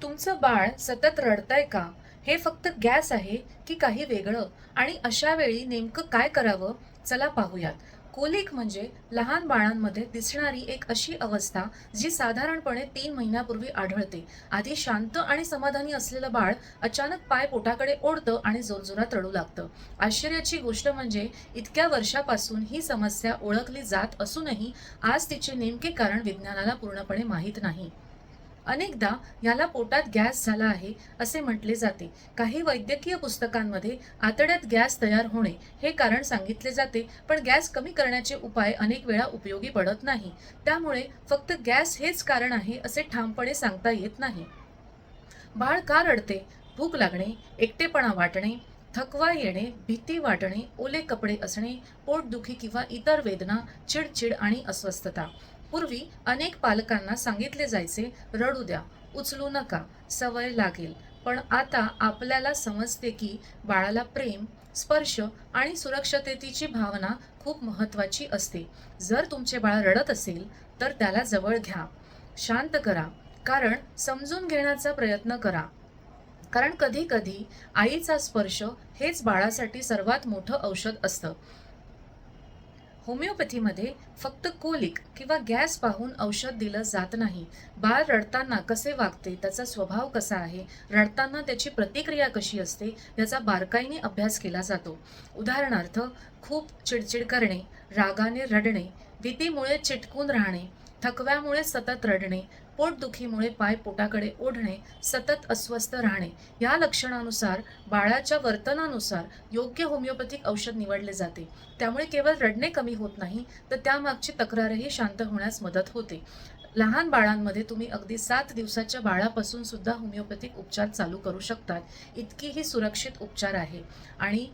तुमचं बाळ सतत रडतंय का? हे फक्त गॅस आहे की काही वेगळं? आणि अशा वेळी नेमकं काय करावं? चला पाहूयात. कोलिक म्हणजे लहान बाळांमध्ये दिसणारी एक अशी अवस्था जी साधारणपणे 3 महिन्यापूर्वी आढळते. आधी शांत आणि समाधानी असलेलं बाळ अचानक पाय पोटाकडे ओढतं आणि जोरजोरात रडू लागतं. आश्चर्याची गोष्ट म्हणजे इतक्या वर्षापासून ही समस्या ओळखली जात असूनही आज तिचे नेमके कारण विज्ञानाला पूर्णपणे माहीत नाही. अनेकदा याला पोटात गॅस झाला आहे असे म्हटले जाते. काही वैद्यकीय पुस्तकांमध्ये आतड्यात गॅस तयार होणे हे कारण सांगितले जाते, पण गॅस कमी करण्याचे उपाय अनेक वेळा उपयोगी पडत नाही. त्यामुळे फक्त गॅस हेच कारण आहे असे ठामपणे सांगता येत नाही. बाळ का रडते? भूक लागणे, एकटेपणा वाटणे, थकवा येणे, भीती वाटणे, ओले कपडे असणे, पोटदुखी किंवा इतर वेदना, चिडचिड आणि अस्वस्थता. पूर्वी अनेक पालकांना सांगितले जायचे, रडू द्या, उचलू नका, सवय लागेल. पण आता आपल्याला समजते की बाळाला प्रेम, स्पर्श आणि सुरक्षिततेची भावना खूप महत्त्वाची असते. जर तुमचे बाळ रडत असेल, तर त्याला जवळ घ्या, शांत करा, कारण समजून घेण्याचा प्रयत्न करा. कारण कधी-कधी आईचा स्पर्श हेच बाळासाठी सर्वात मोठं औषध असतं. होमिओपॅथीमध्ये फक्त कोलिक किंवा गॅस पाहून औषध दिलं जात नाही. बाळ रडताना कसे वागते, त्याचा स्वभाव कसा आहे, रडताना त्याची प्रतिक्रिया कशी असते, याचा बारकाईने अभ्यास केला जातो. उदाहरणार्थ, खूप चिडचिड करणे, रागाने रडणे, भीतीमुळे चिटकून राहणे, थकव्यामुळे सतत रडणे, पोटदुखीमुळे पाय पोटाकडे ओढणे, सतत अस्वस्थ राहणे, या लक्षणानुसार बाळाच्या वर्तनानुसार योग्य होमिओपॅथिक औषध निवडले जाते. त्यामुळे केवळ रडणे कमी होत नाही, तर त्यामागची तक्रारही शांत होण्यास मदत होते. लहान बाळांमध्ये तुम्ही अगदी 7 दिवसाच्या बाळापासून सुद्धा होमिओपॅथिक उपचार चालू करू शकतात. इतकी ही सुरक्षित उपचार आहे. आणि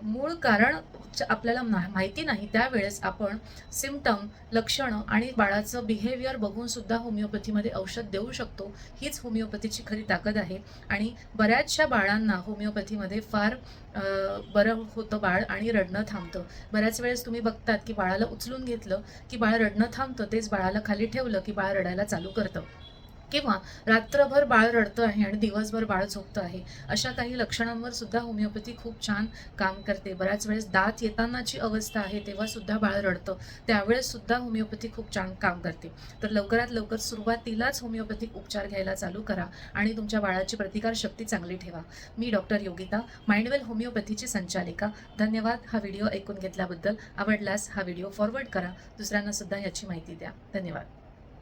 मूळ कारण आपल्याला माहिती नाही त्यावेळेस आपण सिम्प्टम, लक्षणं आणि बाळाचं बिहेवियर बघून सुद्धा होमिओपॅथीमध्ये औषध देऊ शकतो. हीच होमिओपॅथीची खरी ताकद आहे. आणि बऱ्याचशा बाळांना होमिओपॅथीमध्ये फार बरं होतं बाळ आणि रडणं थांबतं. बऱ्याच वेळेस तुम्ही बघतात की बाळाला उचलून घेतलं की बाळ रडणं थांबतं, तेच बाळाला खाली ठेवलं की बाळ रडायला चालू करतं. किंवा रात्रभर बाळ रडतं आहे आणि दिवसभर बाळ झोपतं आहे. अशा काही लक्षणांवर सुद्धा होमिओपॅथी खूप छान काम करते. बऱ्याच वेळेस दात येतानाची अवस्था आहे तेव्हा सुद्धा बाळ रडतं, त्यावेळेस सुद्धा होमिओपॅथी खूप छान काम करते. तर लवकरात लवकर सुरुवातीलाच होमिओपॅथिक उपचार घ्यायला चालू करा आणि तुमच्या बाळाची प्रतिकारशक्ती चांगली ठेवा. मी डॉक्टर योगिता, माइंडवेल होमिओपॅथीची संचालिका. धन्यवाद हा व्हिडिओ ऐकून घेतल्याबद्दल. आवडल्यास हा व्हिडिओ फॉरवर्ड करा, दुसऱ्यांना सुद्धा याची माहिती द्या. धन्यवाद.